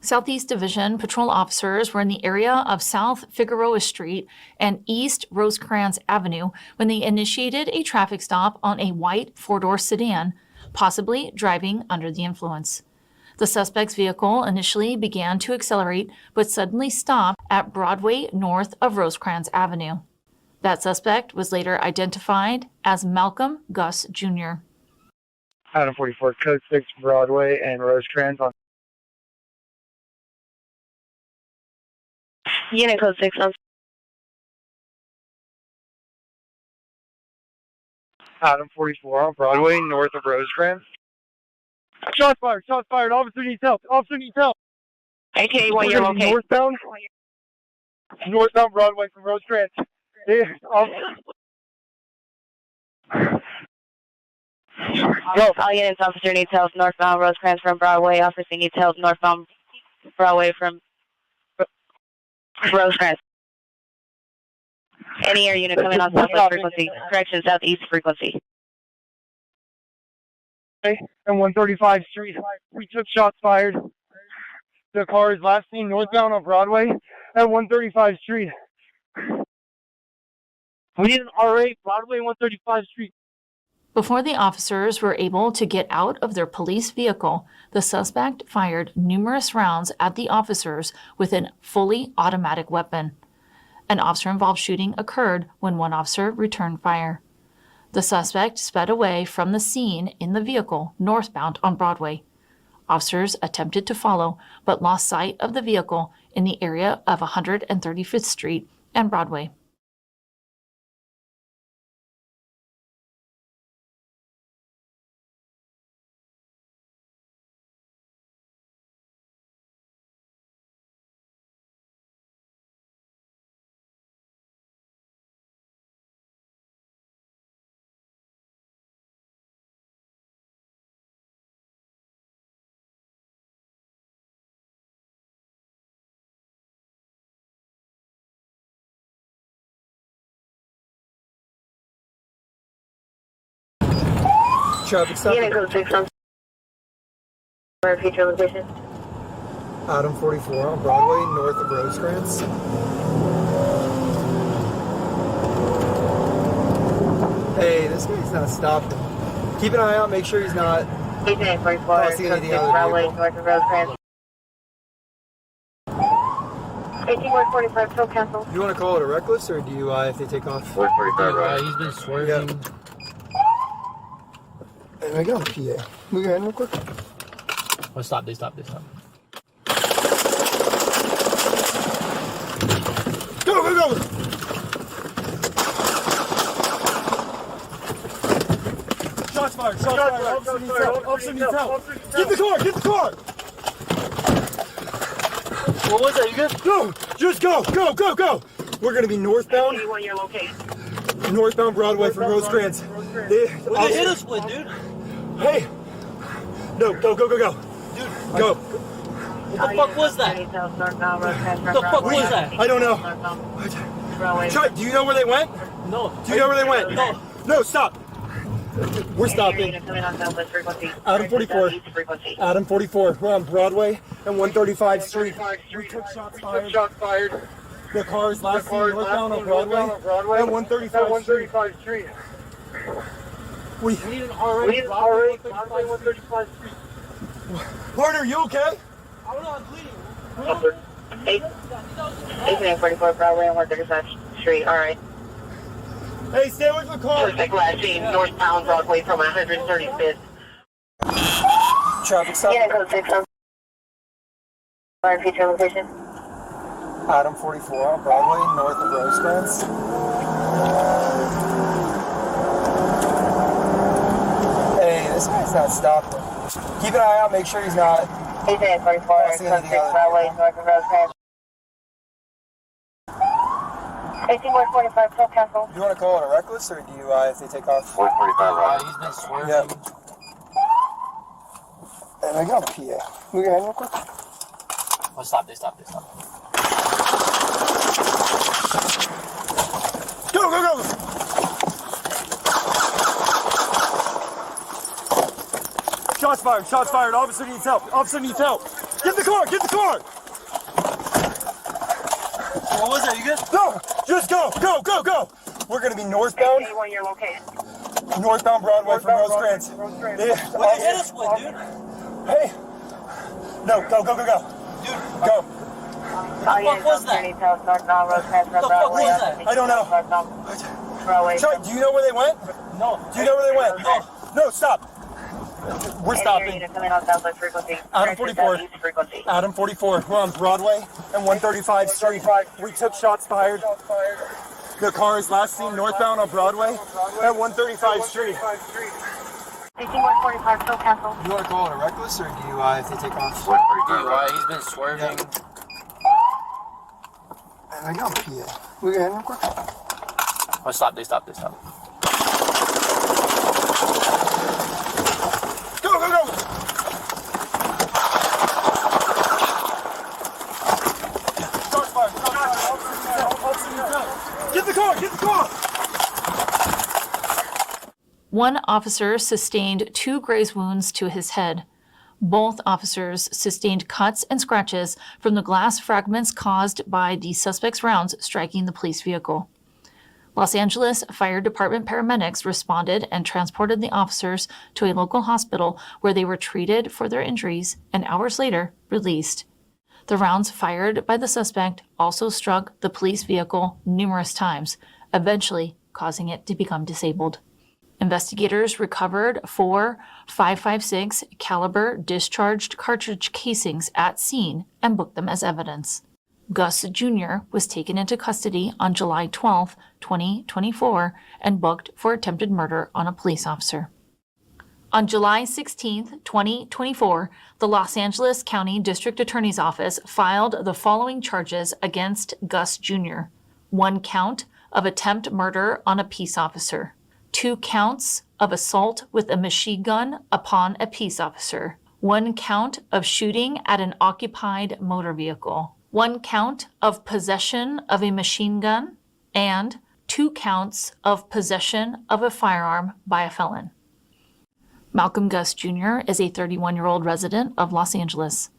Southeast Division patrol officers were in the area of South Figueroa Street and East Rosecrans Avenue when they initiated a traffic stop on a white four-door sedan, possibly driving under the influence. The suspect's vehicle initially began to accelerate, but suddenly stopped at Broadway north of Rosecrans Avenue. That suspect was later identified as Malcolm Gus Jr. Item 44, Code 6, Broadway and Rosecrans on Unit Code 6 on Item 44 on Broadway, north of Rosecrans. Shots fired, officer needs help, ATA1, you're okay. Northbound Broadway from Rosecrans. All units, officer needs help, northbound Rosecrans from Broadway, officer needs help, northbound Broadway from Rosecrans. Any air unit coming on southwest frequency, correction, southeast frequency. And 135th Street, we took shots fired. The car is last seen northbound on Broadway at 135th Street. We need an R8, Broadway, 135th Street. Before the officers were able to get out of their police vehicle, the suspect fired numerous rounds at the officers with a fully automatic weapon. An officer-involved shooting occurred when one officer returned fire. The suspect sped away from the scene in the vehicle northbound on Broadway. Officers attempted to follow, but lost sight of the vehicle in the area of 135th Street and Broadway. Traffic stop. Unit Code 6 on future location. Item 44 on Broadway, north of Rosecrans. Hey, this guy's not stopping. Keep an eye out, make sure he's not. ATA 44, Code 6, Broadway, north of Rosecrans. 18145, tow cancel. You want to call it a reckless or DUI if they take off? 445, right? He's been swerving. Yep. And I got a PA. Move your hand real quick. Oh, stop. Go. Shots fired. Officer needs help. Get the car. What was that? You good? Go. Just go. We're going to be northbound. Northbound Broadway from Rosecrans. They hit us with, dude. Hey. No, go. Dude, go. What the fuck was that? What the fuck was that? I don't know. Do you know where they went? No. Do you know where they went? No. No, stop. We're stopping. Adam 44. Adam 44. We're on Broadway and 135th Street. We took shots fired. The car is last seen northbound on Broadway and 135th Street. We need an R8. Broadway 135th Street. Partner, you okay? I don't know, I'm bleeding. 1844 Broadway and 135th Street, alright. Hey, stay away from the car. Suspect last seen northbound Broadway from 135th. Traffic stop. Unit Code 6 on future location. Item 44 on Broadway, north of Rosecrans. Hey, this guy's not stopping. Keep an eye out, make sure he's not. ATA 44, Code 6 Broadway, north of Rosecrans. 18145, tow cancel. You want to call it a reckless or DUI if they take off? 445, right? He's been swerving. Yep. And I got a PA. Move your hand real quick. Oh, stop. Go. Shots fired. Officer needs help. Get the car! Get the car! What was that? You good? No! Just go! Go! Go! Go! We're gonna be northbound. Your location. Northbound Broadway from Rosecrans. What they hit us with, dude? Hey! No, go, go, go, go. Dude, Go. What was that? Northbound Rosecrans from The fuck Broadway. was that? I don't know. Broadway. Chuck, do you know where they went? no. Do you know where they went? No. No, stop. We're stopping. Coming on Southwest frequency. Adam 44. Frequency. Adam 44. We're on Broadway and 135 Street. We took shots fired. The car is last seen northbound on Broadway at 135 Street. 145 still canceled. You want to call it a reckless or DUI if they take off? DUI, he's been swerving. I got PA. We got real quick. Oh, stop, they stop. Go, go, go! Shots fired. Get the car! Get the car! One officer sustained 2 graze wounds to his head. Both officers sustained cuts and scratches from the glass fragments caused by the suspect's rounds striking the police vehicle. Los Angeles Fire Department paramedics responded and transported the officers to a local hospital where they were treated for their injuries and hours later released. The rounds fired by the suspect also struck the police vehicle numerous times, eventually causing it to become disabled. Investigators recovered 4 .556 caliber discharged cartridge casings at scene and booked them as evidence. Gus Jr. was taken into custody on July 12, 2024, and booked for attempted murder on a police officer. On July 16, 2024, the Los Angeles County District Attorney's Office filed the following charges against Gus Jr. 1 count of attempt murder on a peace officer. 2 counts of assault with a machine gun upon a peace officer. 1 count of shooting at an occupied motor vehicle. 1 count of possession of a machine gun. And 2 counts of possession of a firearm by a felon. Malcolm Gus Jr. is a 31-year-old resident of Los Angeles.